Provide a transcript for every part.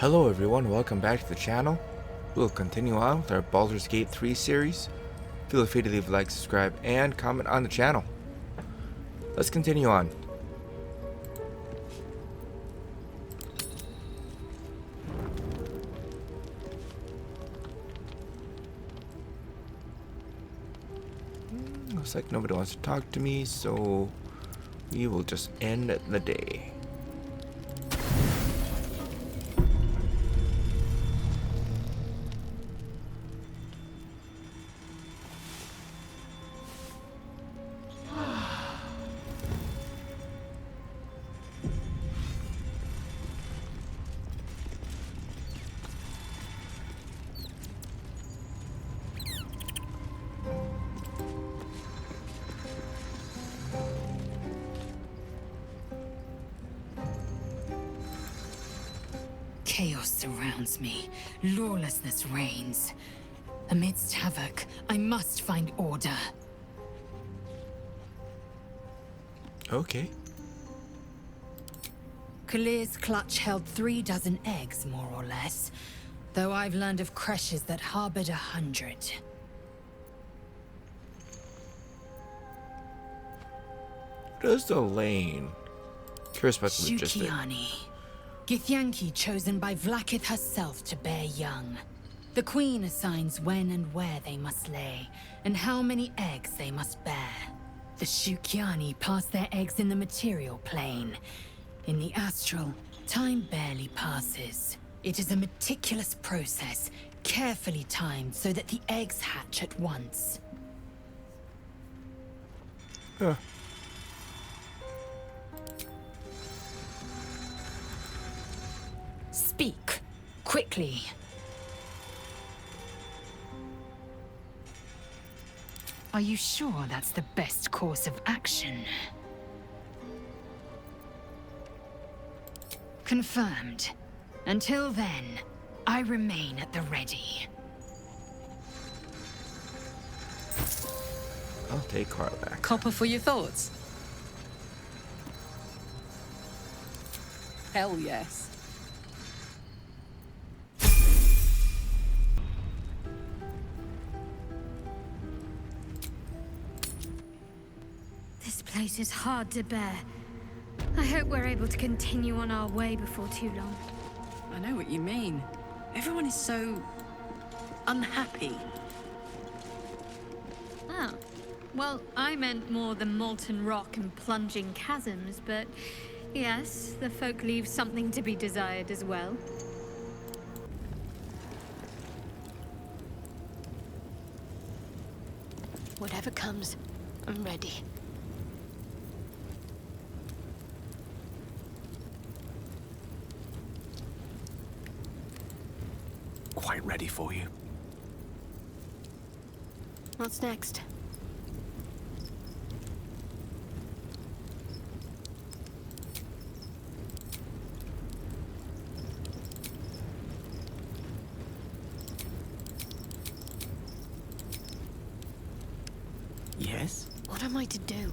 Hello everyone, welcome back to the channel. We'll continue on with our Baldur's Gate 3 series. Feel free to leave a like, subscribe, and comment on the channel. Let's continue on. Looks like nobody wants to talk to me, so we will just end the day. Chaos surrounds me. Lawlessness reigns. Amidst havoc, I must find order. Okay. Kalir's clutch held 36 eggs, more or less. Though I've learned of creches that harbored 100. What is the lane? Curious about the logistics. Shukiani. Githyanki chosen by Vlaakith herself to bear young. The Queen assigns when and where they must lay, and how many eggs they must bear. The Shukiani pass their eggs in the material plane. In the astral, time barely passes. It is a meticulous process, carefully timed so that the eggs hatch at once. Huh. Speak, quickly. Are you sure that's the best course of action? Confirmed. Until then, I remain at the ready. I'll take Karlak. Copper for your thoughts? Hell yes. This place is hard to bear. I hope we're able to continue on our way before too long. I know what you mean. Everyone is so unhappy. Oh. Well, I meant more the molten rock and plunging chasms, but yes, the folk leave something to be desired as well. Whatever comes, I'm ready. Quite ready for you. What's next? Yes? What am I to do?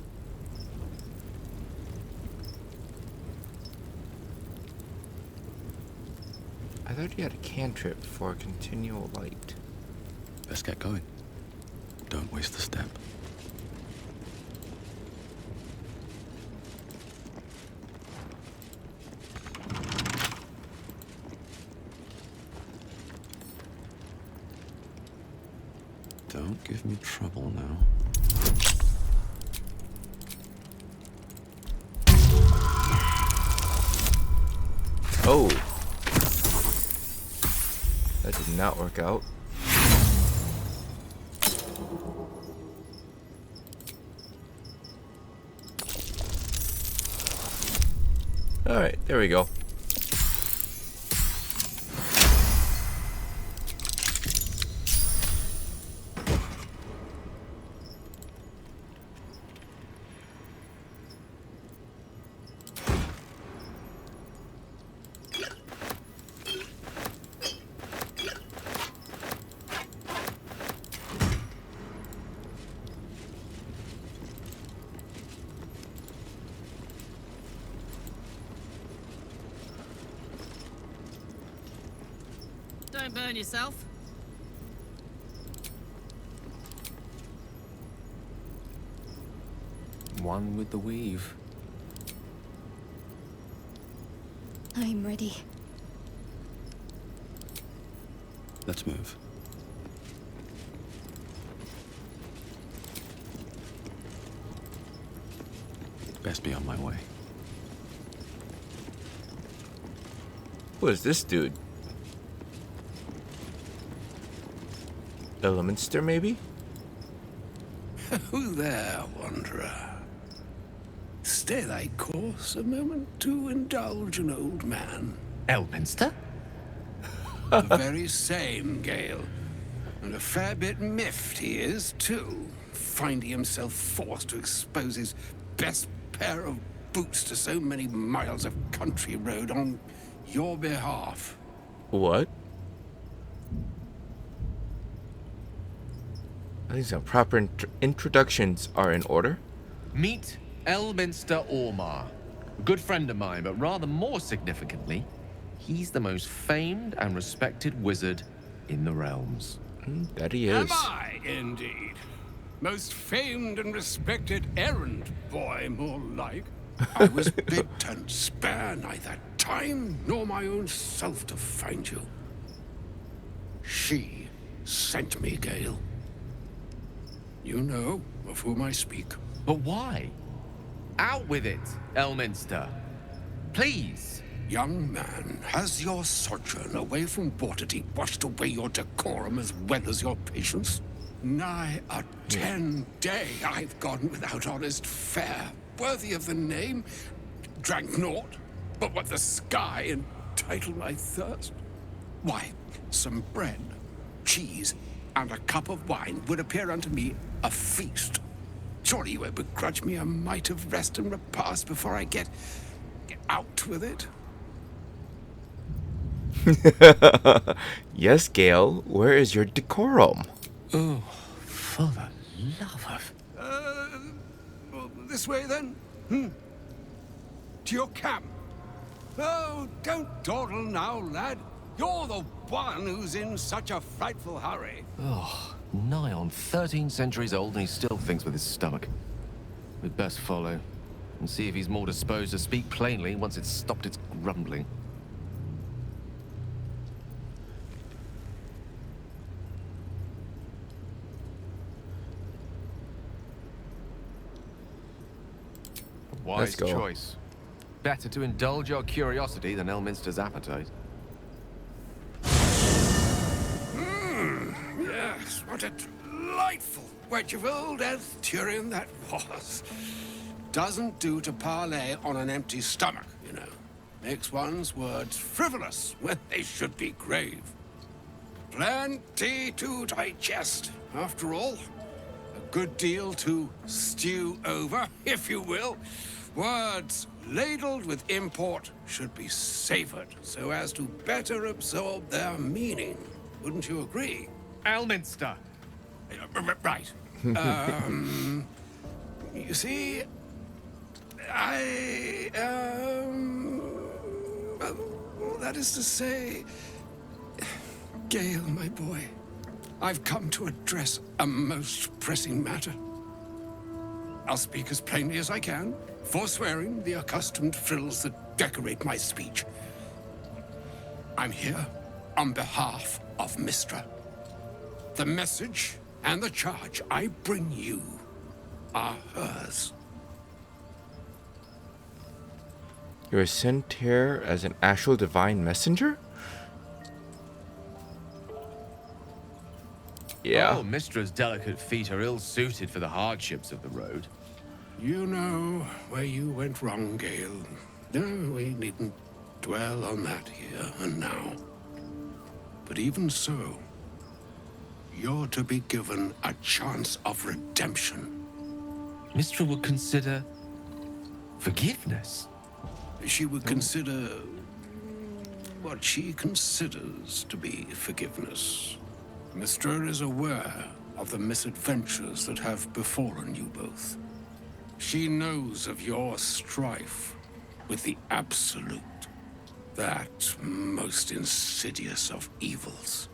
I thought you had a cantrip for continual light. Let's get going. Don't waste a step. Don't give me trouble now. Oh! That did not work out. Alright, there we go. Don't burn yourself. One with the weave. I'm ready. Let's move. Best be on my way. Who is this dude? Elementster, maybe? Who there, wanderer? Stay thy course a moment to indulge an old man. Elminster? The very same, Gale. And a fair bit miffed he is, too, finding himself forced to expose his best pair of boots to so many miles of country road on your behalf. What? I think some proper introductions are in order. Meet Elminster Ormar. Good friend of mine, but rather more significantly, he's the most famed and respected wizard in the realms. That he is. Am I, indeed? Most famed and respected errand boy, more like. I was bid and spare neither time nor my own self to find you. She sent me, Gale. You know of whom I speak. But why? Out with it, Elminster. Please. Young man, has your sojourn away from Waterdeep washed away your decorum as well as your patience? Nigh a 10-day I've gone without honest fare, worthy of the name. Drank naught, but what the sky entitled my thirst. Why, some bread, cheese, and a cup of wine would appear unto me a feast. Surely you would begrudge me a mite of rest and repast before I get out with it. Yes, Gale. Where is your decorum? Oh, for the love of... This way then? To your camp. Oh, don't dawdle now, lad. You're the one who's in such a frightful hurry. Oh, nigh on 13 centuries old and he still thinks with his stomach. We'd best follow and see if he's more disposed to speak plainly once it's stopped its grumbling. Let's Wise go. choice. Better to indulge your curiosity than Elminster's appetite. Yes, what a delightful wedge of old Arthurian that was. Doesn't do to parley on an empty stomach, you know. Makes one's words frivolous when they should be grave. Plenty to digest, after all. A good deal to stew over, if you will. Words ladled with import should be savored so as to better absorb their meaning. Wouldn't you agree? Elminster! Right. You see, I that is to say, Gale, my boy, I've come to address a most pressing matter. I'll speak as plainly as I can, forswearing the accustomed frills that decorate my speech. I'm here on behalf of Mistra. The message and the charge I bring you are hers. You are sent here as an actual divine messenger? Yeah. Oh, Mistra's delicate feet are ill-suited for the hardships of the road. You know where you went wrong, Gale. No, we needn't dwell on that here and now. But even so, you're to be given a chance of redemption. Mistra would consider forgiveness. She would consider what she considers to be forgiveness. Mistra is aware of the misadventures that have befallen you both. She knows of your strife with the Absolute, That most insidious of evils.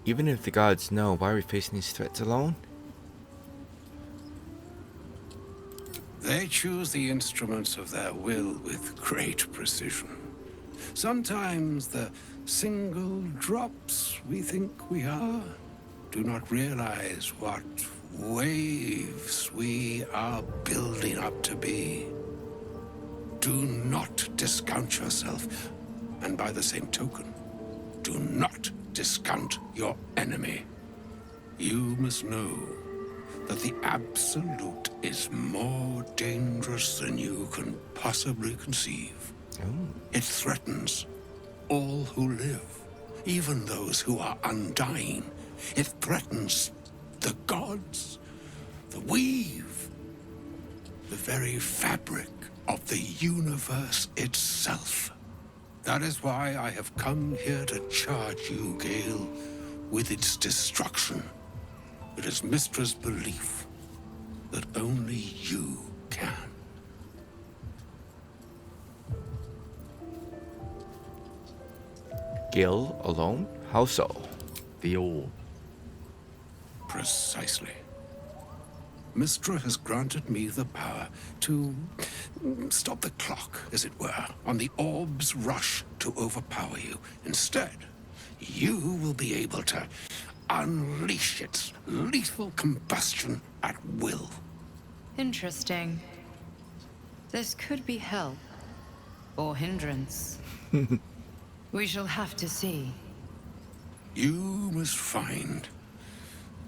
Even if the gods know, why are we facing these threats alone? They choose the instruments of their will with great precision. Sometimes the single drops we think we are do not realize what waves we are building up to be. Do not discount yourself, and by the same token, do not discount your enemy. You must know that the Absolute is more dangerous than you can possibly conceive. It threatens all who live, even those who are undying. It threatens the gods, the weave, the very fabric of the universe itself. That is why I have come here to charge you, Gale, with its destruction. It is Mystra's belief that only you can. Gil alone? How so? The orb. Precisely. Mystra has granted me the power to stop the clock, as it were, on the orb's rush to overpower you. Instead, you will be able to unleash its lethal combustion at will. Interesting. This could be help. Or hindrance. We shall have to see. You must find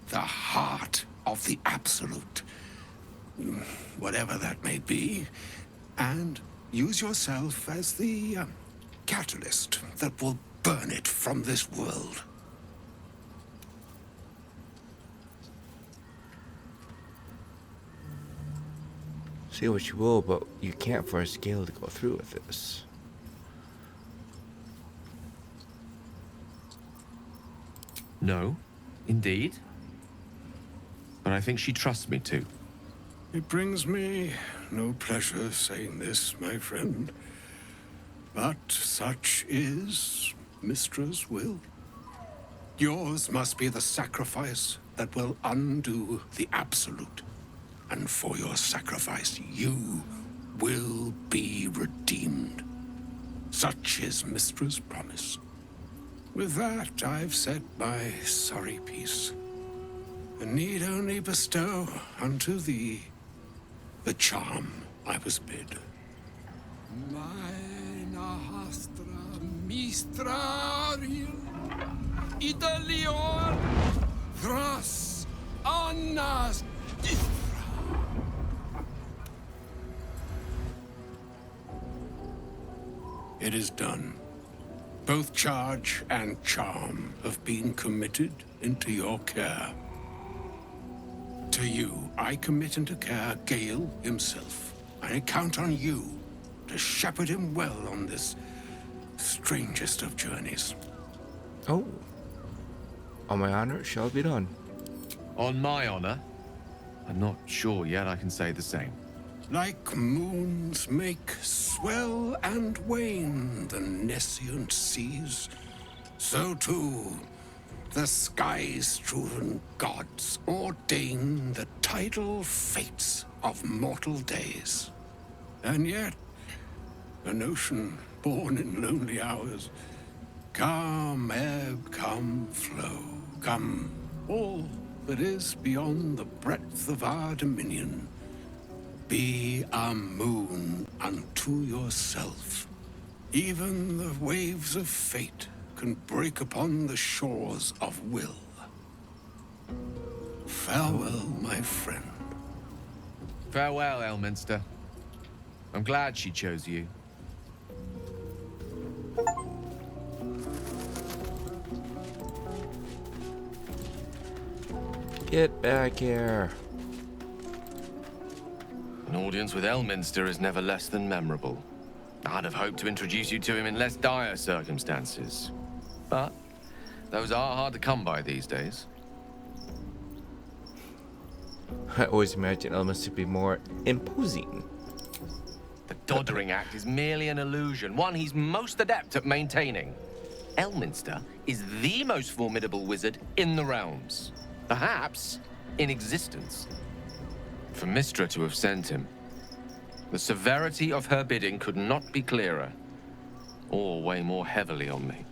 the heart of the Absolute, whatever that may be, and use yourself as the catalyst that will burn it from this world. Say what you will, but you can't force Gale to go through with this. No, indeed. But I think she trusts me too. It brings me no pleasure saying this, my friend, but such is Mystra's will. Yours must be the sacrifice that will undo the Absolute. And for your sacrifice, you will be redeemed. Such is Mystra's promise. With that, I've said my sorry piece, and need only bestow unto thee the charm I was bid. Mina hastra mistraril idalior thras annas dithra. It is done. Both charge and charm have been committed into your care. To you, I commit into care Gale himself. I count on you to shepherd him well on this strangest of journeys. Oh. On my honor, it shall be done. On my honor, I'm not sure yet I can say the same. Like moons make swell and wane the nescient seas, so too the sky-strewn gods ordain the tidal fates of mortal days. And yet, an ocean born in lonely hours, come ebb, come flow, come all that is beyond the breadth of our dominion. Be a moon unto yourself. Even the waves of fate can break upon the shores of will. Farewell, my friend. Farewell, Elminster. I'm glad she chose you. Get back here. An audience with Elminster is never less than memorable. I'd have hoped to introduce you to him in less dire circumstances. But those are hard to come by these days. I always imagine elements to be more imposing. The Doddering Act is merely an illusion, one he's most adept at maintaining. Elminster is the most formidable wizard in the realms. Perhaps in existence. For Mystra to have sent him, the severity of her bidding could not be clearer, or weigh more heavily on me.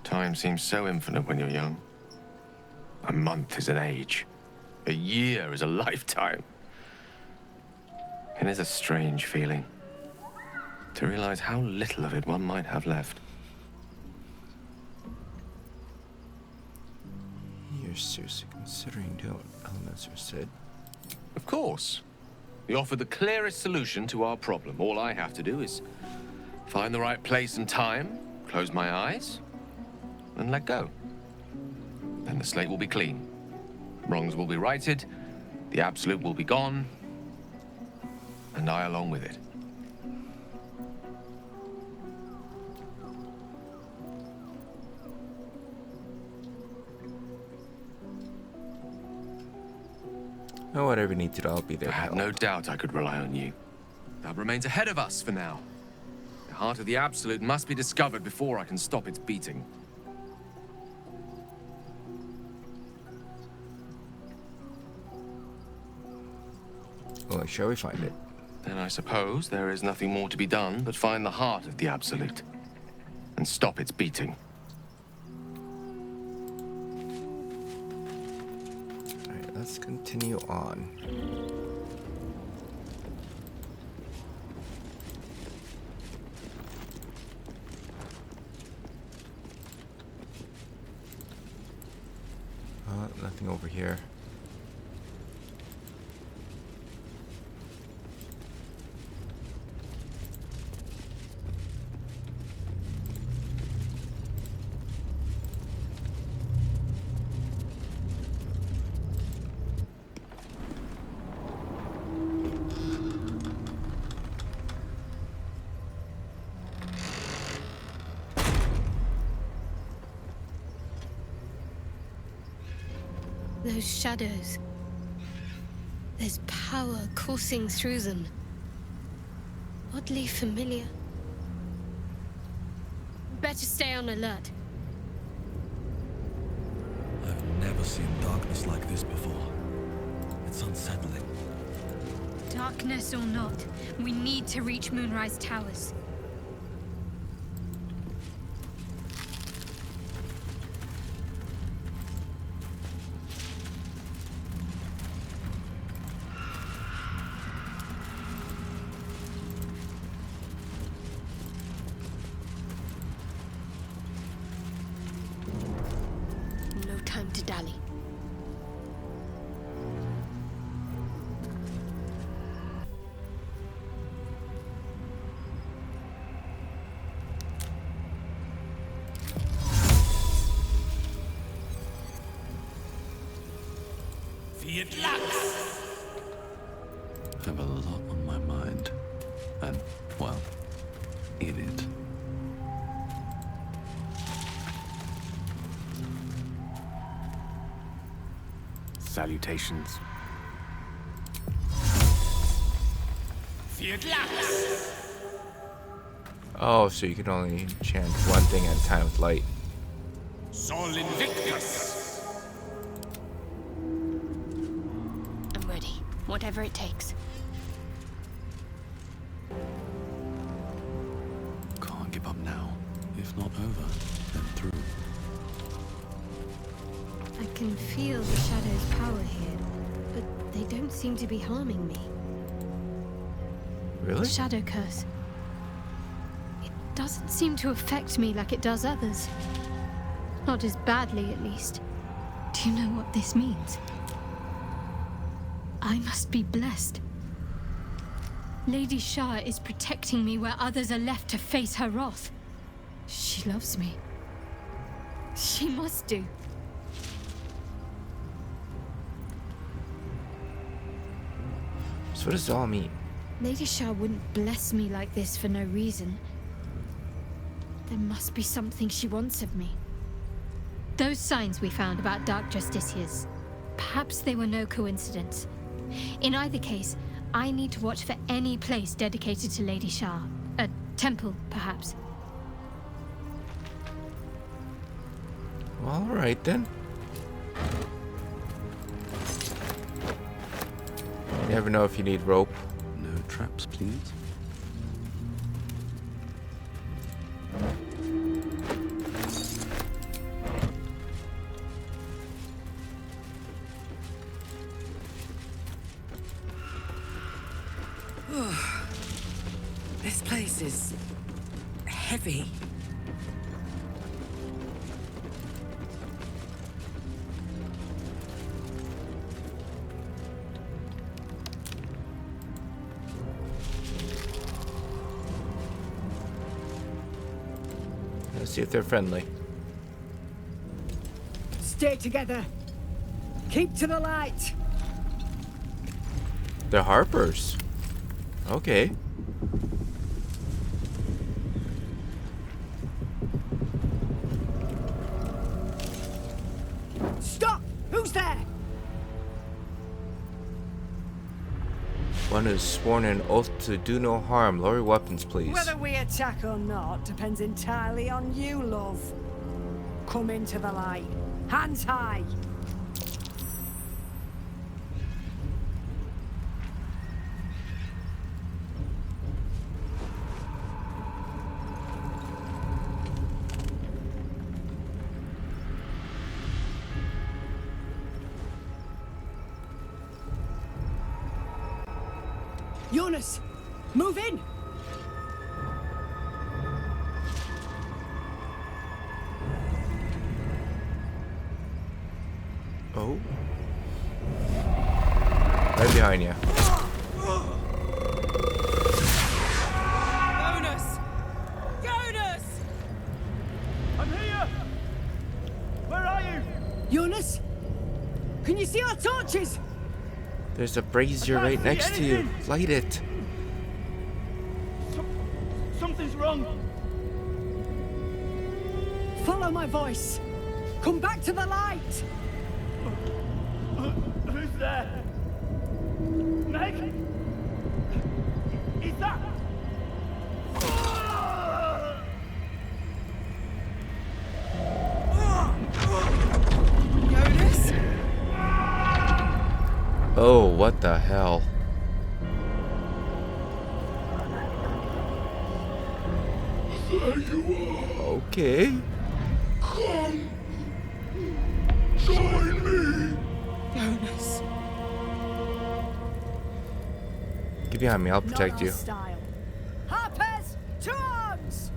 Time seems so infinite when you're young. A month is an age. A year is a lifetime. It is a strange feeling to realize how little of it one might have left. You're seriously considering doing what Elminster said? Of course. We offer the clearest solution to our problem. All I have to do is find the right place and time, close my eyes, and let go. Then the slate will be clean. Wrongs will be righted, the absolute will be gone, and I along with it. Oh, whatever you need to do, I'll be there. I had no doubt I could rely on you. That remains ahead of us for now. The heart of the absolute must be discovered before I can stop its beating. Well, shall we find it? Then I suppose there is nothing more to be done but find the heart of the absolute and stop its beating. Alright, let's continue on. Nothing over here. Those shadows. There's power coursing through them. Oddly familiar. Better stay on alert. I've never seen darkness like this before. It's unsettling. Darkness or not, we need to reach Moonrise Towers. No time to dally. I have a lot on my mind. And, well, in it. Salutations. Oh, so you can only enchant one thing at a time with light. Sol Invictus! I'm ready. Whatever it takes. Can't give up now. If not over, then through. I can feel the shadow's power here, but they don't seem to be harming me. Really? Shadow curse. It doesn't seem to affect me like it does others. Not as badly, at least. Do you know what this means? I must be blessed. Lady Shah is protecting me where others are left to face her wrath. She loves me. She must do. So what does it all mean? Lady Shah wouldn't bless me like this for no reason. There must be something she wants of me. Those signs we found about Dark Justicias. Perhaps they were no coincidence. In either case, I need to watch for any place dedicated to Lady Shah. A temple, perhaps. All right then. You never know if you need rope. No traps, please. This place is heavy. Let's see if they're friendly. Stay together. Keep to the light. They're Harpers. Okay. Stop! Who's there? One who's sworn an oath to do no harm. Lower your weapons, please. Whether we attack or not depends entirely on you, love. Come into the light. Hands high. Jonas, move in! Oh. Right behind you. Jonas! Jonas! I'm here! Where are you? Jonas? Can you see our torches? There's a brazier I can't right see next to you. anything. Light it. Something's wrong. Follow my voice. Come back to the light. Who's there? Meg? Is that? Jonas? Oh, what the hell? There you are. Okay. Come. Join me. Jonas. Get behind me. I'll protect Not you. our style. Harpers, to arms!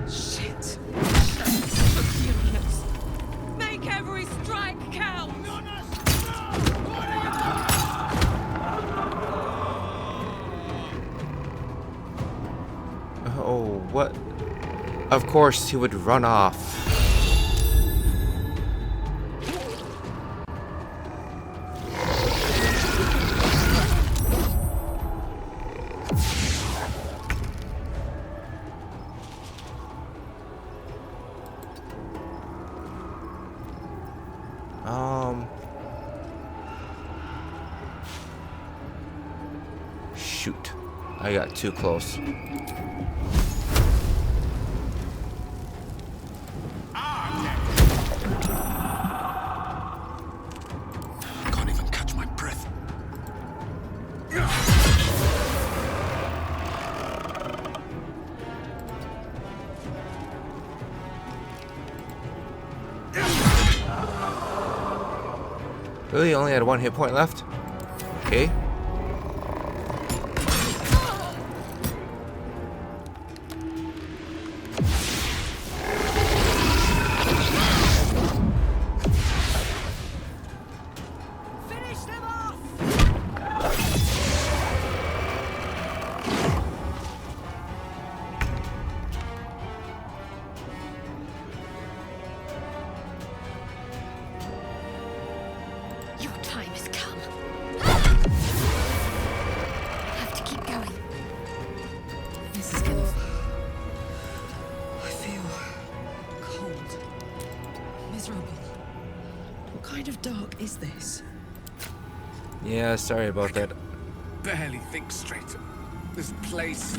Shit. Make every strike count. Oh, what? Of course he would run off. Shoot. I got too close. Can't even catch my breath. Really? Only had one hit point left? Okay. Finish them off! time has come. I have to keep going. This is gonna... I feel... cold. Miserable. What kind of dark is this? Yeah, sorry about that. Barely think straight. This place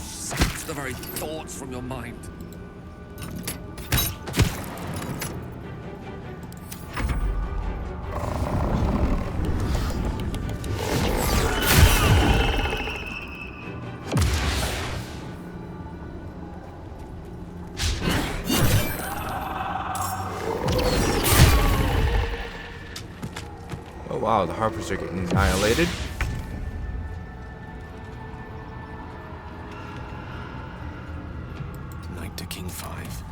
sucks the very thoughts from your mind. Oh wow, the Harpers are getting annihilated. Knight to King 5.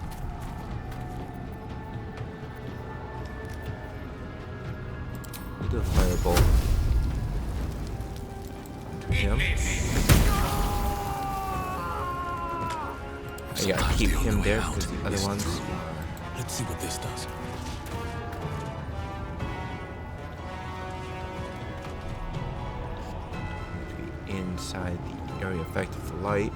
We'll do a fireball onto him. I gotta keep him there because the other ones are... Let's see what this does. inside the area effect of the light.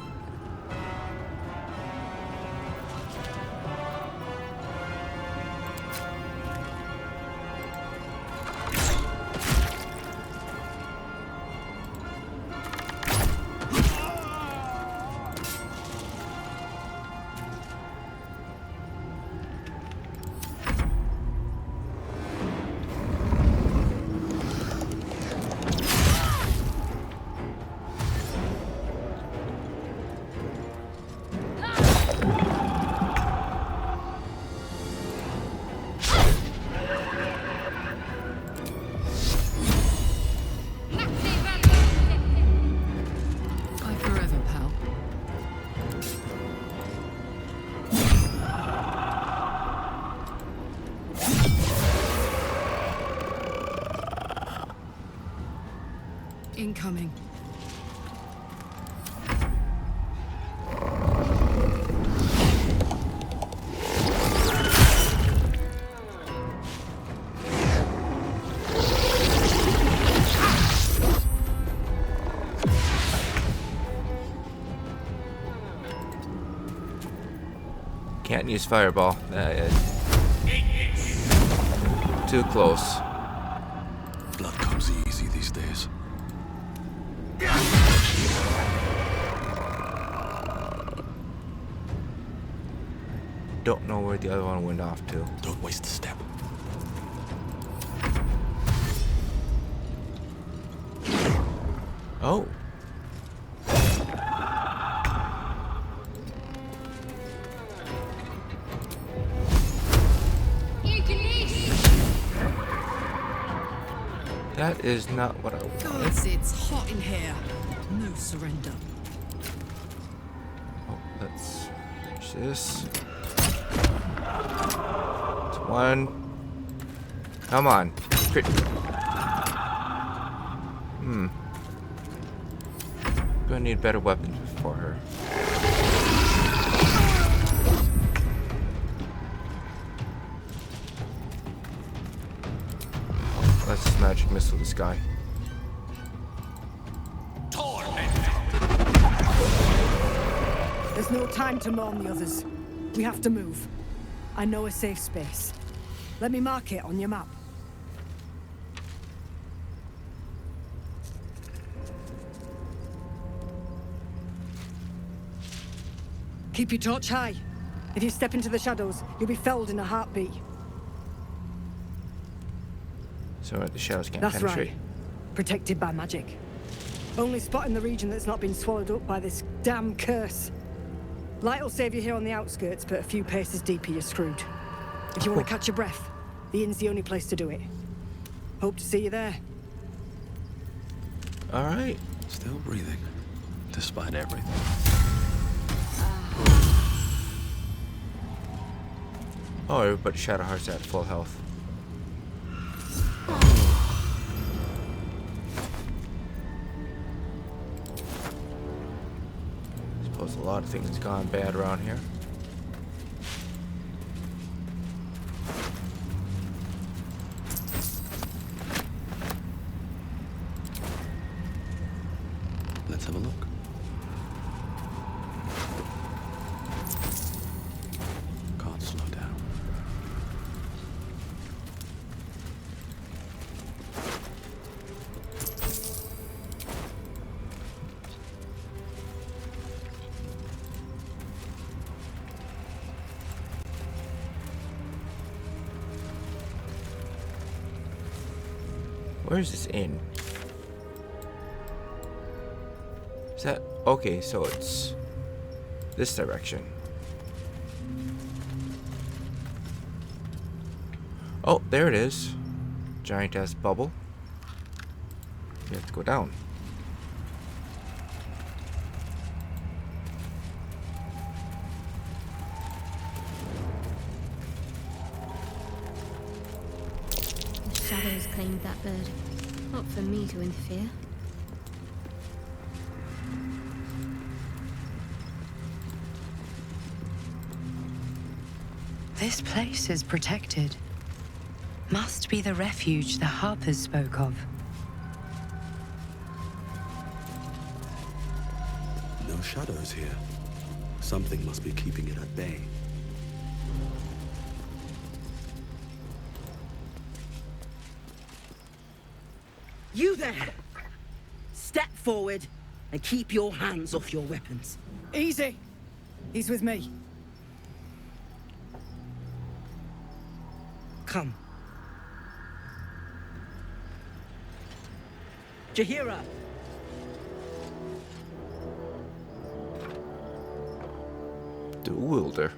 Incoming. Can't use fireball. Too close. Blood comes easy these days. Don't know where the other one went off to. Don't waste a step. Oh. That is not what I wanted. Gods, it's hot in here. No surrender. Oh, let's finish this. It's one. Come on. Crit. Gonna need better weapons for her. Let's magic missile this guy. There's no time to mourn the others. We have to move. I know a safe space. Let me mark it on your map. Keep your torch high. If you step into the shadows, you'll be felled in a heartbeat. So the shadows can't That's penetrate. right. Protected by magic. Only spot in the region that's not been swallowed up by this damn curse. Light will save you here on the outskirts, but a few paces deeper you're screwed. If you want to catch your breath, the inn's the only place to do it. Hope to see you there. All right. Still breathing, despite everything. Oh, everybody Shadowheart's at full health. Suppose a lot of things gone bad around here. Let's have a look. Can't slow down. Where's this inn? Is that okay? So it's this direction. Oh, there it is. Giant ass bubble. We have to go down. The shadows claimed that bird. Not for me to interfere. This place is protected. Must be the refuge the Harpers spoke of. No shadows here. Something must be keeping it at bay. You there! Step forward and keep your hands off your weapons. Easy. He's with me. Come. Jahira! Dual wielder.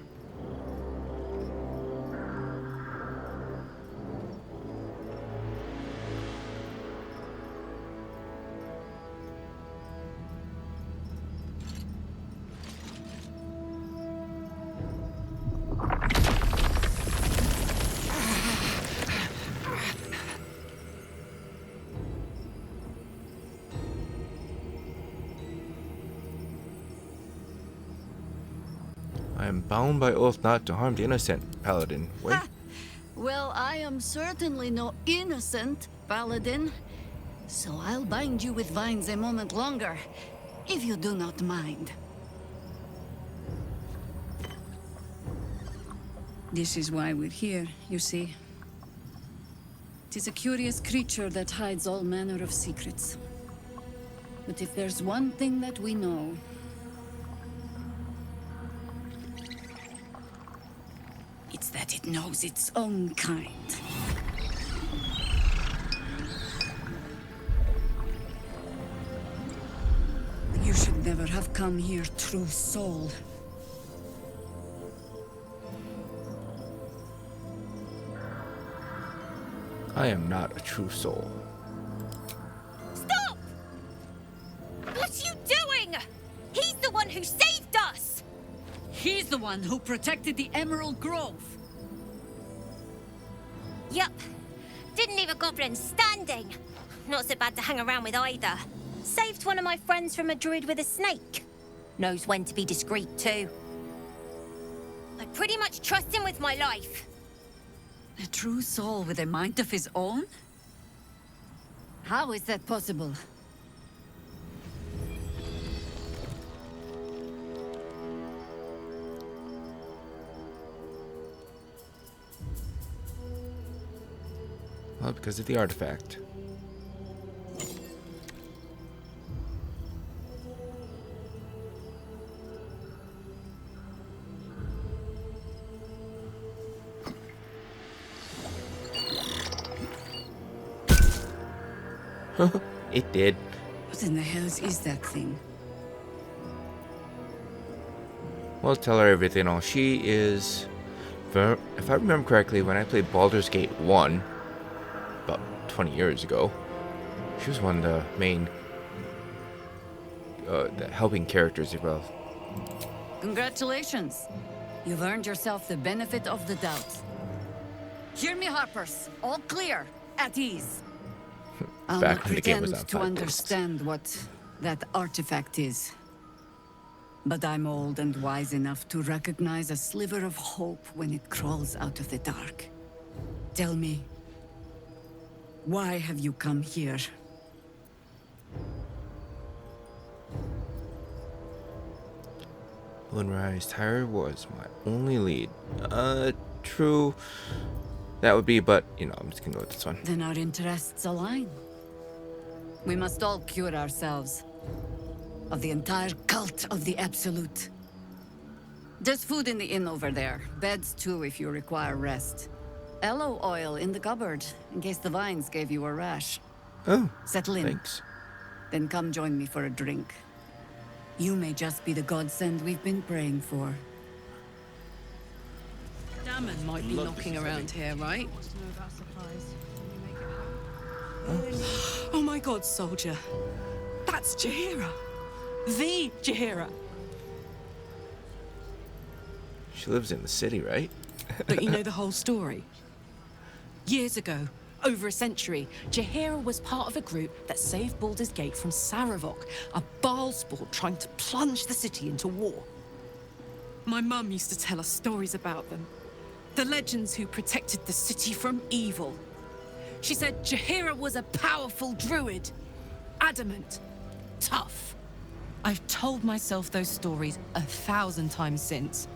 I am bound by oath not to harm the innocent, Paladin. Wait. Well, I am certainly no innocent, Paladin. So I'll bind you with vines a moment longer, if you do not mind. This is why we're here, you see. It is a curious creature that hides all manner of secrets. But if there's one thing that we know, it's that it knows its own kind. You should never have come here, true soul. I am not a true soul. Stop! What are you doing? He's the one who saved us! He's the one who protected the Emerald Grove. Yup. Didn't leave a goblin standing. Not so bad to hang around with either. Saved one of my friends from a druid with a snake. Knows when to be discreet too. I pretty much trust him with my life. A true soul with a mind of his own? How is that possible? Well, because of the artifact. It did. What in the hells is that thing? Well, tell her everything. All she is, if I remember correctly, when I played Baldur's Gate 1, about 20 years ago, she was one of the main, the helping characters as well. Congratulations. You've earned yourself the benefit of the doubt. Hear me, Harpers. All clear. At ease. I'll Back not when the game was pretend on to 5 discs. understand what that artifact is. But I'm old and wise enough to recognize a sliver of hope when it crawls out of the dark. Tell me, why have you come here? Moonrise Tire was my only lead. True. That would be, but, you know, I'm just gonna go with this one. Then our interests align. We must all cure ourselves of the entire cult of the Absolute. There's food in the inn over there. Beds too if you require rest. Aloe oil in the cupboard, in case the vines gave you a rash. Oh, settle in. thanks. Then come join me for a drink. You may just be the godsend we've been praying for. Damon might be knocking around here, right? Oh my god, soldier. That's Jaheira. The Jaheira. She lives in the city, right? But you know the whole story. Years ago, over a century, Jaheira was part of a group that saved Baldur's Gate from Saravok, a Baalspawn trying to plunge the city into war. My mum used to tell us stories about them. The legends who protected the city from evil. She said Jaheira was a powerful druid. Adamant. Tough. I've told myself those stories 1,000 times since.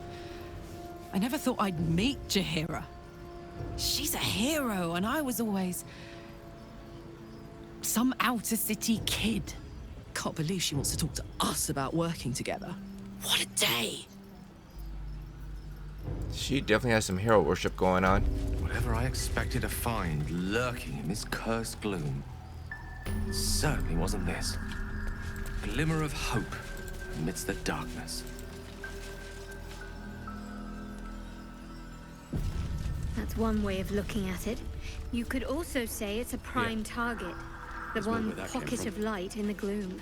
I never thought I'd meet Jaheira. She's a hero, and I was always some outer city kid. Can't believe she wants to talk to us about working together. What a day! She definitely has some hero worship going on. Whatever I expected to find lurking in this cursed gloom, it certainly wasn't this. Glimmer of hope amidst the darkness. That's one way of looking at it. You could also say it's a prime target. The one pocket of light in the gloom.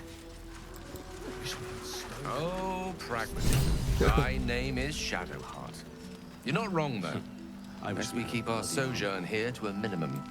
Oh, pragmatism. My name is Shadowheart. You're not wrong, though. Unless we keep our sojourn here to a minimum.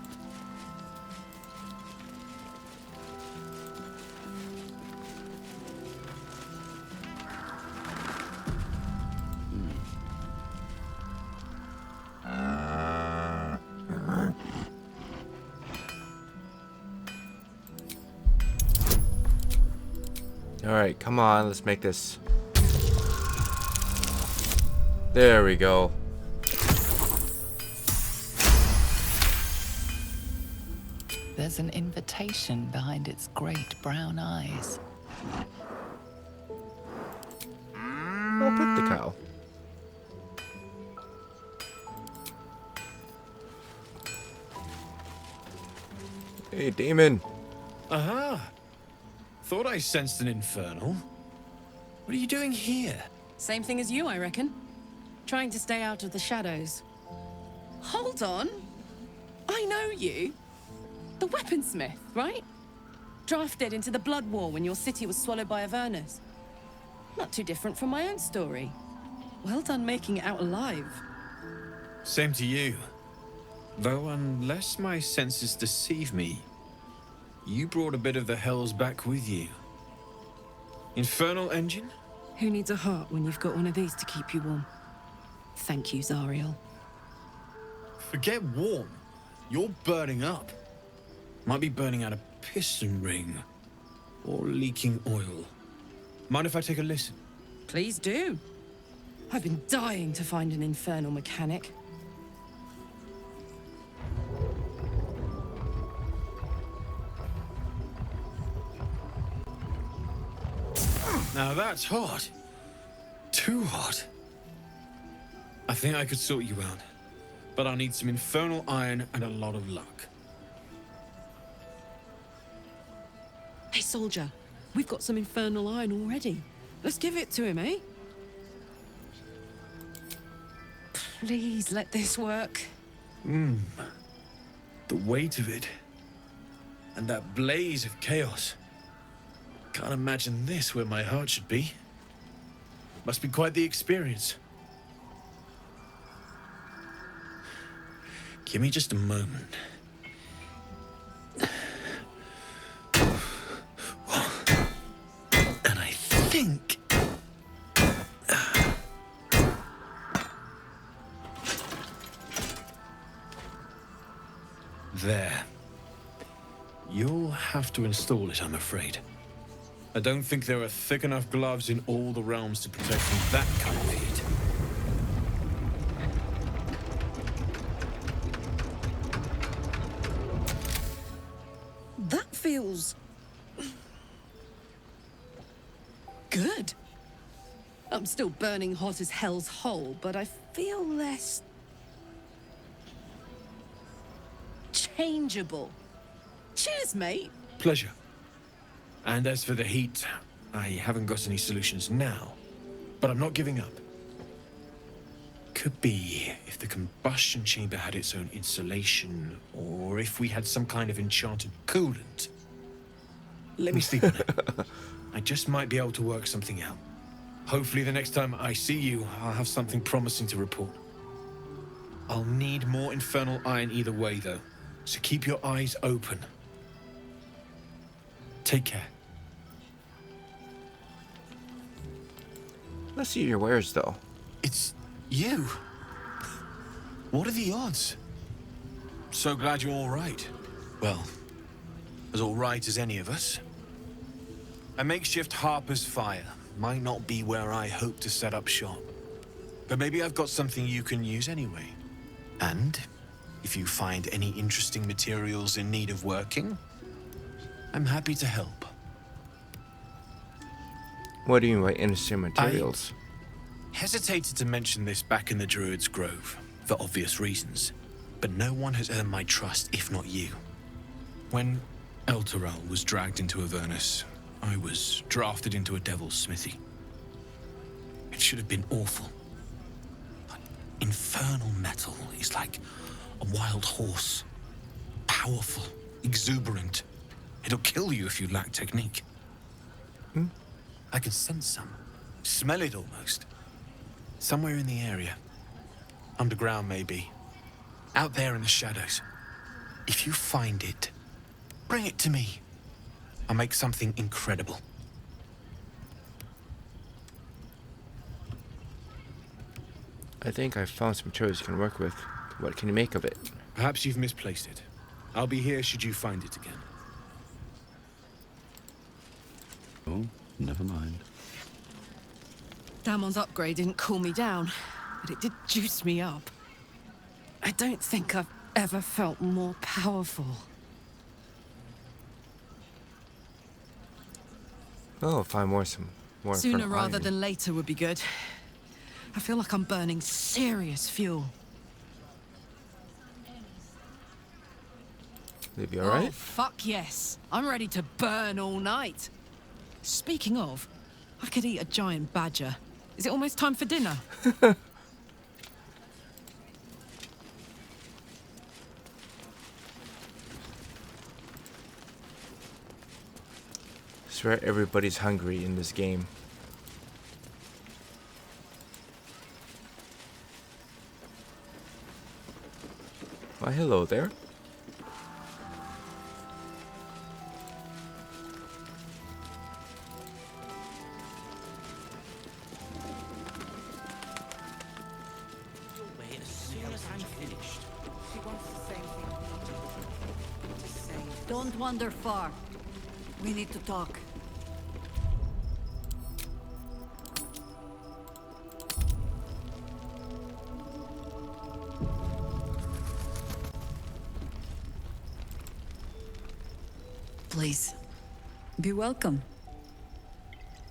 Alright, come on, let's make this. There we go. There's an invitation behind its great brown eyes. I'll put the cow. Hey, Damon. Aha! Thought I sensed an infernal. What are you doing here? Same thing as you, I reckon. Trying to stay out of the shadows. Hold on. I know you. The weaponsmith, right? Drafted into the Blood War when your city was swallowed by Avernus. Not too different from my own story. Well done making it out alive. Same to you. Though unless my senses deceive me, you brought a bit of the hells back with you. Infernal engine? Who needs a heart when you've got one of these to keep you warm? Thank you, Zariel. Forget warm. You're burning up. Might be burning out a piston ring. Or leaking oil. Mind if I take a listen? Please do. I've been dying to find an infernal mechanic. Now that's hot. Too hot. I think I could sort you out. But I'll need some infernal iron and a lot of luck. Hey, soldier. We've got some infernal iron already. Let's give it to him, eh? Please let this work. The weight of it. And that blaze of chaos. Can't imagine this where my heart should be. Must be quite the experience. Give me just a moment. And I think... There. You'll have to install it, I'm afraid. I don't think there are thick enough gloves in all the realms to protect from that kind of heat. That feels... good. I'm still burning hot as hell's hole, but I feel less... changeable. Cheers, mate. Pleasure. And as for the heat, I haven't got any solutions now, but I'm not giving up. Could be if the combustion chamber had its own insulation, or if we had some kind of enchanted coolant. Let me sleep on it. I just might be able to work something out. Hopefully the next time I see you, I'll have something promising to report. I'll need more infernal iron either way, though, so keep your eyes open. Take care. Let's see your wares, though. It's you. What are the odds? So glad you're all right. Well, as all right as any of us. A makeshift Harper's Fire might not be where I hope to set up shop. But maybe I've got something you can use anyway. And if you find any interesting materials in need of working, I'm happy to help. What do you mean by interesting materials? I hesitated to mention this back in the Druid's Grove, for obvious reasons. But no one has earned my trust, if not you. When Elturel was dragged into Avernus, I was drafted into a devil's smithy. It should have been awful. But infernal metal is like a wild horse. Powerful, exuberant. It'll kill you if you lack technique. I can sense some. Smell it almost. Somewhere in the area. Underground, maybe. Out there in the shadows. If you find it, bring it to me. I'll make something incredible. I think I've found some materials you can work with. What can you make of it? Perhaps you've misplaced it. I'll be here should you find it again. Oh, never mind. Damon's upgrade didn't cool me down, but it did juice me up. I don't think I've ever felt more powerful. Oh, find more Sooner from rather iron. than later would be good. I feel like I'm burning serious fuel. They'll be alright? Oh, fuck yes. I'm ready to burn all night. Speaking of, I could eat a giant badger. Is it almost time for dinner? Swear everybody's hungry in this game. Why, hello there. Don't wander far. We need to talk. Please, be welcome.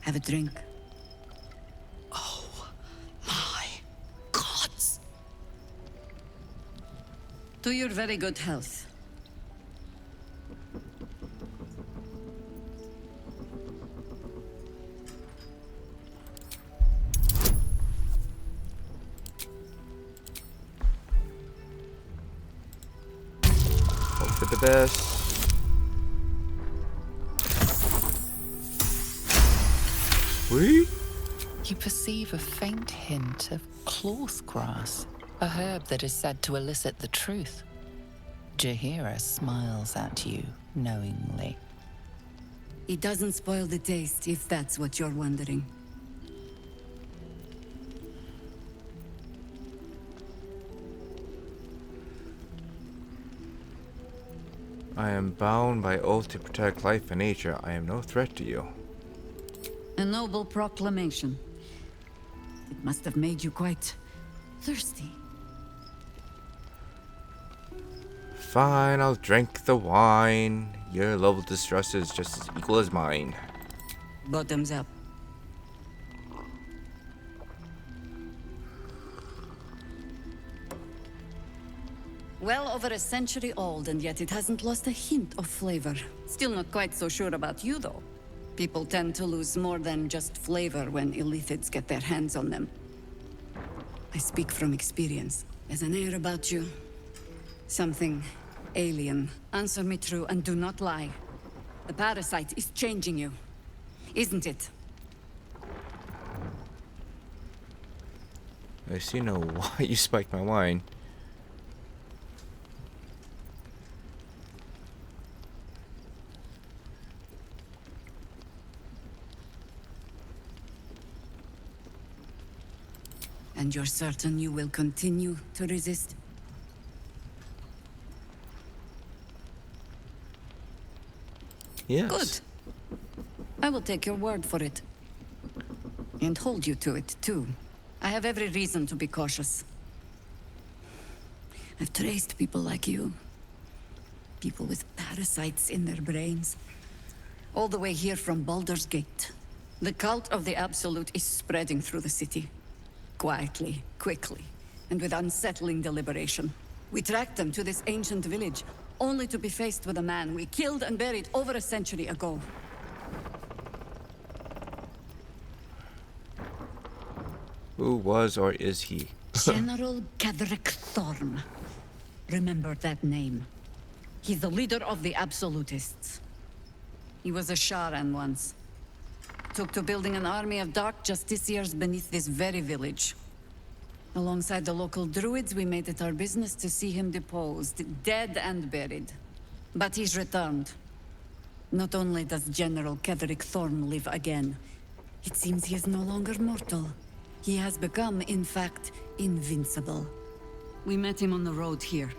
Have a drink. Oh, my gods. To your very good health. Hope for the best. You perceive a faint hint of cloth grass, a herb that is said to elicit the truth. Jaheira smiles at you knowingly. It doesn't spoil the taste, if that's what you're wondering. I am bound by oath to protect life and nature. I am no threat to you. A noble proclamation. It must have made you quite thirsty. Fine, I'll drink the wine. Your level of distress is just as equal as mine. Bottoms up. Well over a century old, and yet it hasn't lost a hint of flavor. Still not quite so sure about you, though. People tend to lose more than just flavor when illithids get their hands on them. I speak from experience. There's an air about you. Something alien. Answer me true and do not lie. The parasite is changing you, isn't it? I see no why you spiked my wine. And you're certain you will continue to resist? Yes. Good. I will take your word for it. And hold you to it, too. I have every reason to be cautious. I've traced people like you. People with parasites in their brains. All the way here from Baldur's Gate. The cult of the Absolute is spreading through the city. Quietly, quickly, and with unsettling deliberation. We tracked them to this ancient village, only to be faced with a man we killed and buried over a century ago. Who was or is he? General Ketheric Thorm. Remember that name. He's the leader of the Absolutists. He was a Sharan once. Took to building an army of dark justiciars beneath this very village. Alongside the local druids, we made it our business to see him deposed, dead and buried. But he's returned. Not only does General Ketheric Thorm live again, it seems he is no longer mortal. He has become, in fact, invincible. We met him on the road here,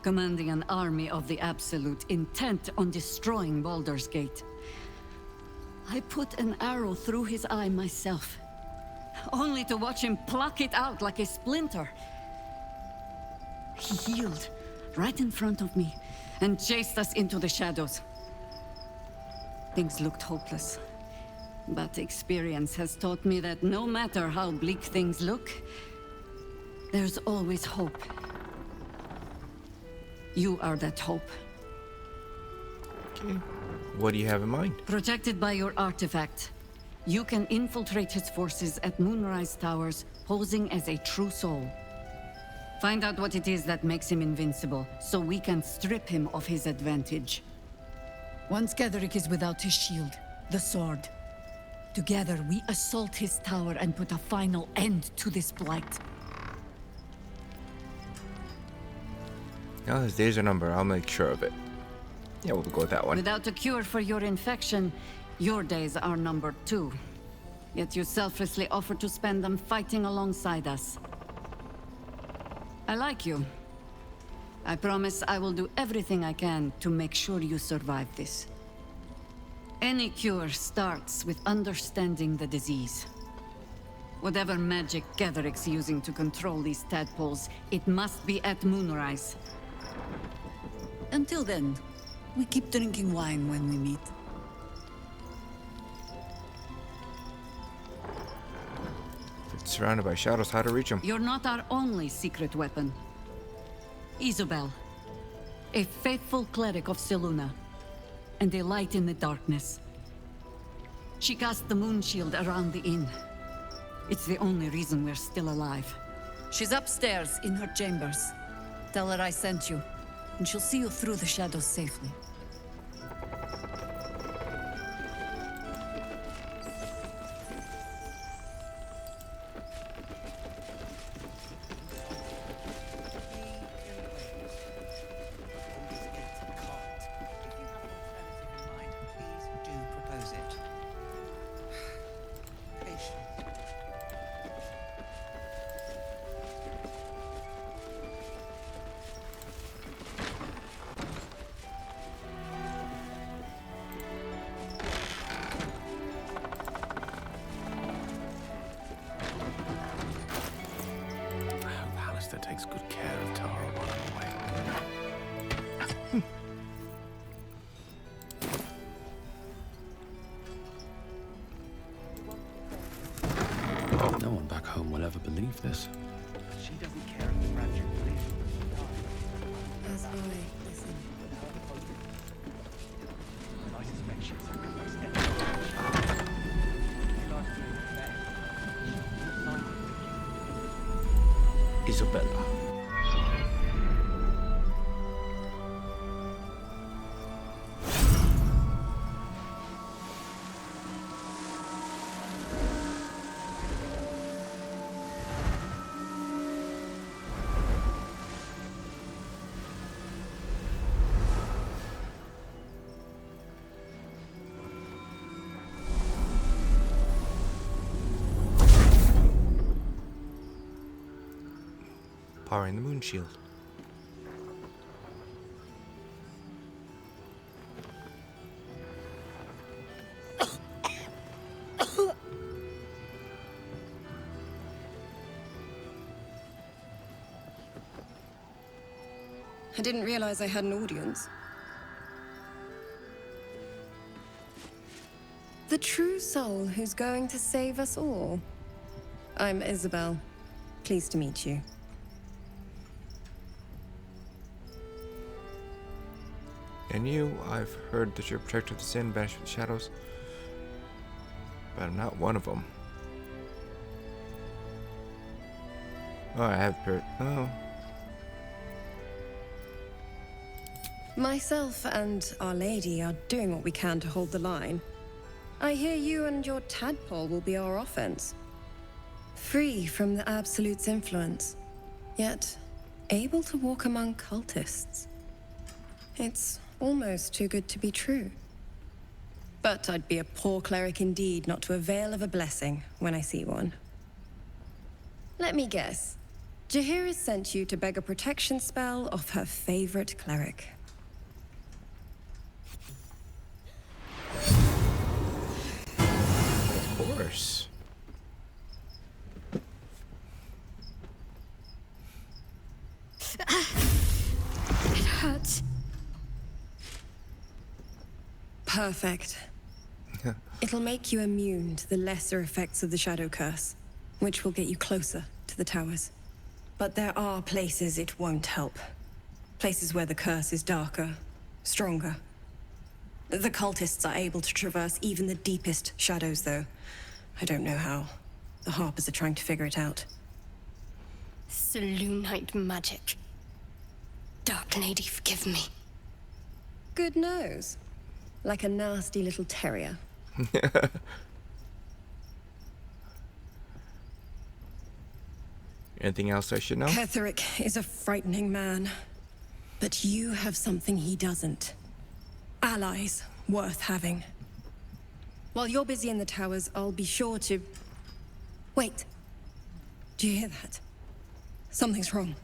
commanding an army of the Absolute, intent on destroying Baldur's Gate. I put an arrow through his eye myself, only to watch him pluck it out like a splinter. He healed right in front of me and chased us into the shadows. Things looked hopeless, but experience has taught me that no matter how bleak things look, there's always hope. You are that hope. Okay. What do you have in mind? Protected by your artifact, you can infiltrate his forces at Moonrise Towers, posing as a true soul. Find out what it is that makes him invincible, so we can strip him of his advantage. Once Ketheric is without his shield, the sword, together we assault his tower and put a final end to this blight. Now his days are numbered. I'll make sure of it. Yeah, we'll go with that one. Without a cure for your infection, your days are numbered too. Yet you selflessly offer to spend them fighting alongside us. I like you. I promise I will do everything I can to make sure you survive this. Any cure starts with understanding the disease. Whatever magic Ketheric's using to control these tadpoles, it must be at Moonrise. Until then, we keep drinking wine when we meet. If it's surrounded by shadows, how to reach him? You're not our only secret weapon. Isabel, a faithful cleric of Selûne, and a light in the darkness. She cast the moon shield around the inn. It's the only reason we're still alive. She's upstairs in her chambers. Tell her I sent you, and she'll see you through the shadows safely. one will ever believe this. But she doesn't care if the Bradford police As I listen. I suspect she'll sacrifice everything. Isabella. Powering the moon shield. I didn't realize I had an audience. The true soul who's going to save us all. I'm Isabel. Pleased to meet you. And you, I've heard that you're protector of the sin, banished with the shadows. But I'm not one of them. Oh, I have heard. Oh. Myself and Our Lady are doing what we can to hold the line. I hear you and your tadpole will be our offense. Free from the Absolute's influence, yet able to walk among cultists. It's almost too good to be true. But I'd be a poor cleric indeed not to avail of a blessing when I see one. Let me guess. Jaheira sent you to beg a protection spell off her favorite cleric. Of course. It hurts. Perfect. It'll make you immune to the lesser effects of the Shadow Curse, which will get you closer to the towers. But there are places it won't help. Places where the curse is darker, stronger. The cultists are able to traverse even the deepest shadows, though. I don't know how. The Harpers are trying to figure it out. Selûnite magic. Dark Lady, forgive me. Good nose. Like a nasty little terrier. Anything else I should know? Ketherick is a frightening man. But you have something he doesn't. Allies worth having. While you're busy in the towers, I'll be sure to... Wait. Do you hear that? Something's wrong.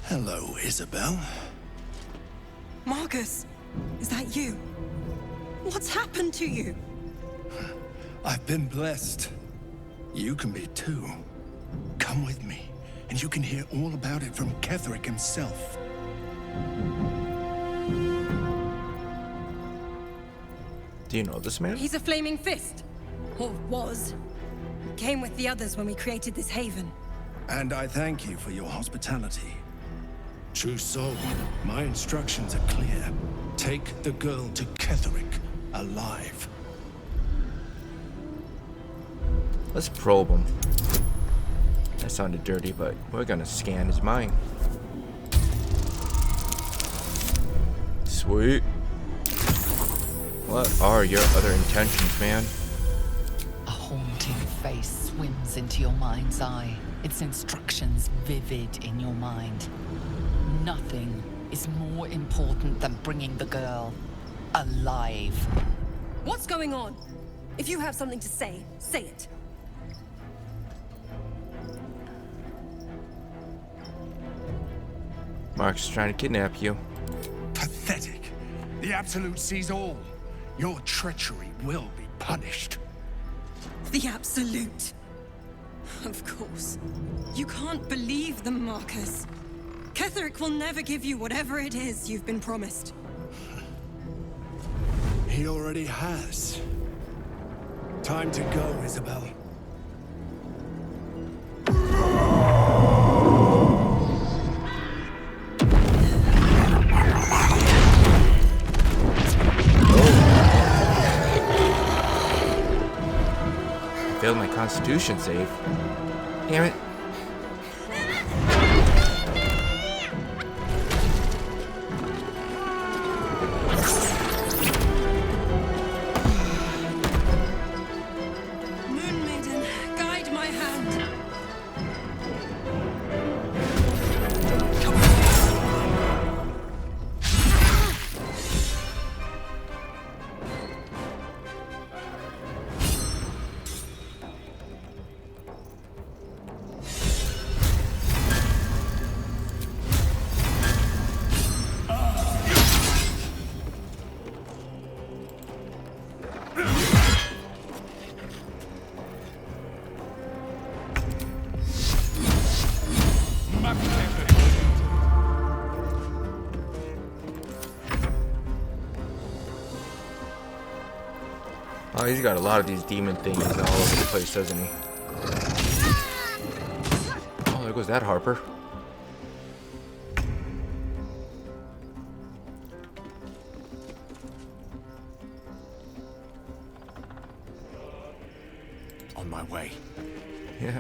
Hello, Isabel. Marcus, is that you? What's happened to you? I've been blessed. You can be too. Come with me, and you can hear all about it from Ketherick himself. Do you know this man? He's a flaming fist. Or was. Came with the others when we created this haven. And I thank you for your hospitality. True soul, my instructions are clear. Take the girl to Ketherick, alive. Let's probe him. That sounded dirty, but we're gonna scan his mind. Sweet. What are your other intentions, man? A haunting face swims into your mind's eye, its instructions vivid in your mind. Nothing is more important than bringing the girl alive. What's going on? If you have something to say, say it. Mark's trying to kidnap you. Pathetic. The Absolute sees all. Your treachery will be punished. The Absolute. Of course. You can't believe them, Marcus. Ketheric will never give you whatever it is you've been promised. He already has. Time to go, Isabel. Failed my Constitution save. Damn it. Moon Maiden, guide my hand. Oh, he's got a lot of these demon things all over the place, doesn't he? Oh, there goes that Harper. On my way. Yeah,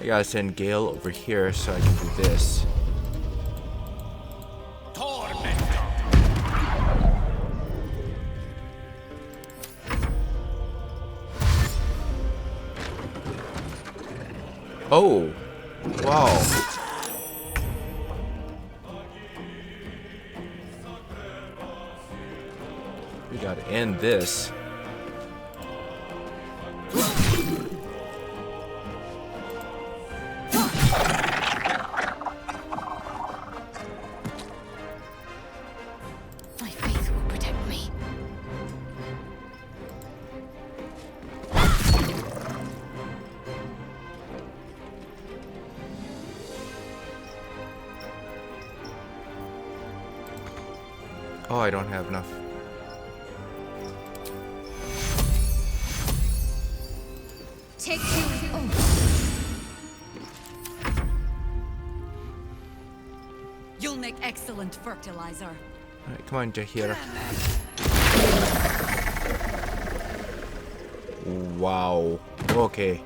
I gotta send Gale over here so I can do this. Oh, wow. We gotta end this. My faith will protect me. Oh, I don't have enough. Take you. You'll make excellent fertilizer. Alright, come on, Jahira. Wow. Okay.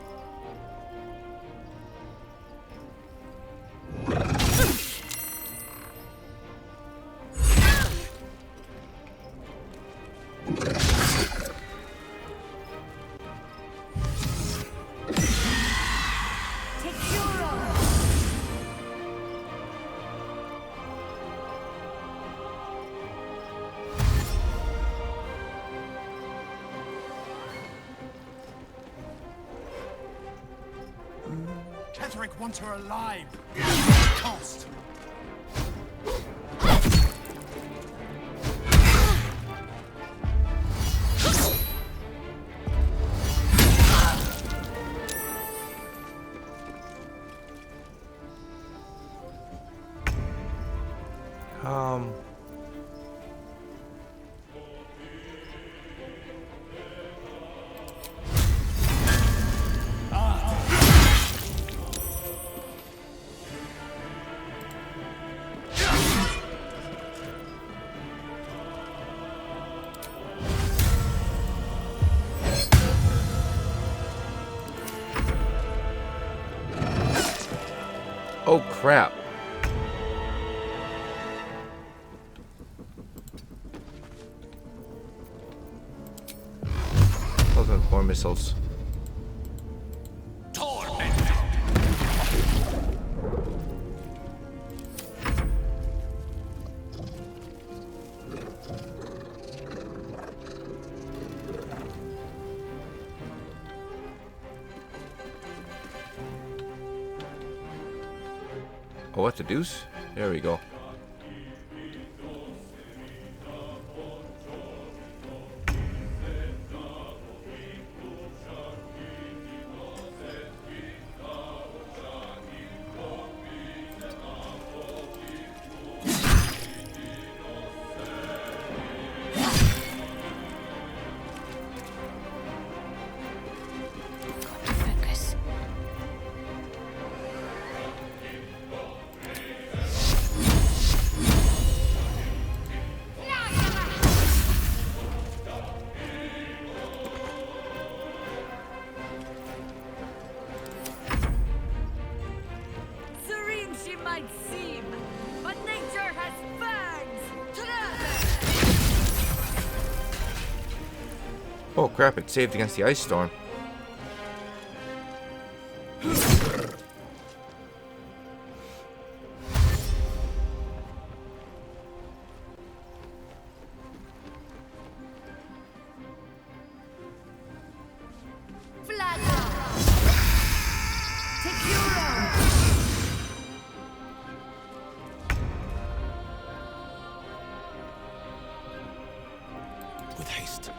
Ketheric wants her alive. Cost. Oh crap. Those are more missiles. Oh, what the deuce? There we go. Oh crap, it saved against the ice storm. With haste.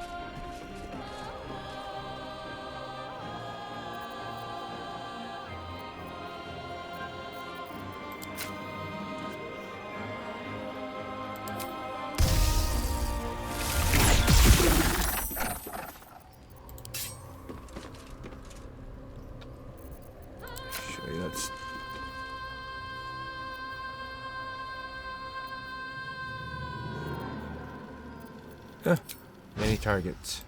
Surely that's... Huh. Many targets.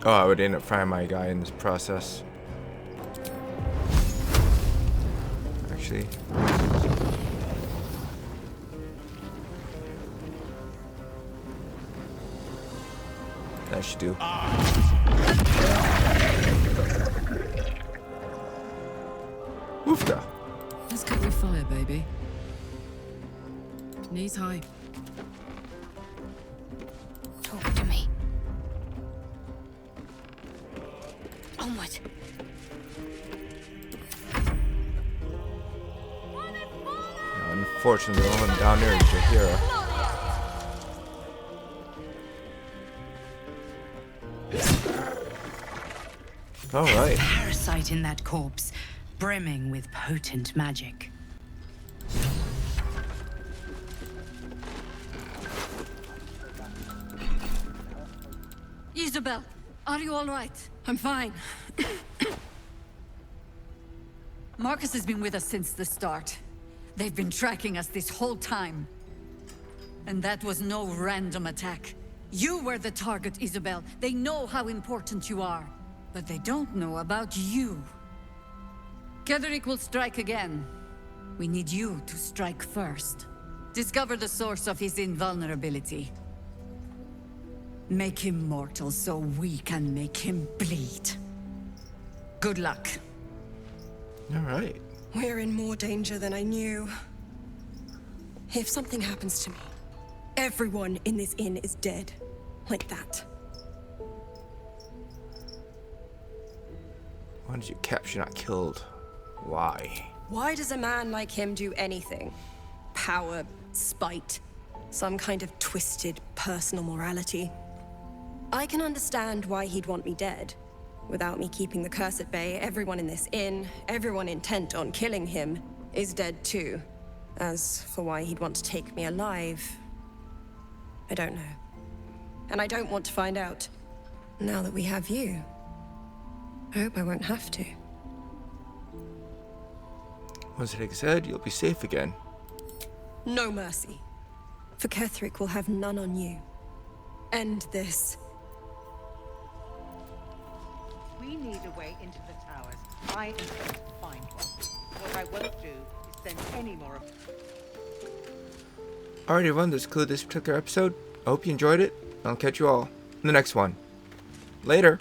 Oh, I would end up firing my guy in this process. Actually. That should do. Woofda. Let's cut your fire, baby. Knees high. Talk to me. Onward. Unfortunately, the one down there is Jahira. All right. Parasite in that corpse, brimming with potent magic. Isabel, are you all right? I'm fine. Marcus has been with us since the start. They've been tracking us this whole time. And that was no random attack. You were the target, Isabel. They know how important you are. But they don't know about you. Ketheric will strike again. We need you to strike first. Discover the source of his invulnerability. Make him mortal so we can make him bleed. Good luck. All right. We're in more danger than I knew. If something happens to me, everyone in this inn is dead. Like that. Why did you capture, not killed? Why? Why does a man like him do anything? Power, spite, some kind of twisted personal morality. I can understand why he'd want me dead. Without me keeping the curse at bay, everyone in this inn, everyone intent on killing him, is dead too. As for why he'd want to take me alive, I don't know. And I don't want to find out. Now that we have you, I hope I won't have to. Once it said, you'll be safe again. No mercy. For Ketheric will have none on you. End this. We need a way into the towers. I intend to find one. What I won't do is send any more of... Alright everyone, this concludes this particular episode. I hope you enjoyed it. I'll catch you all in the next one. Later.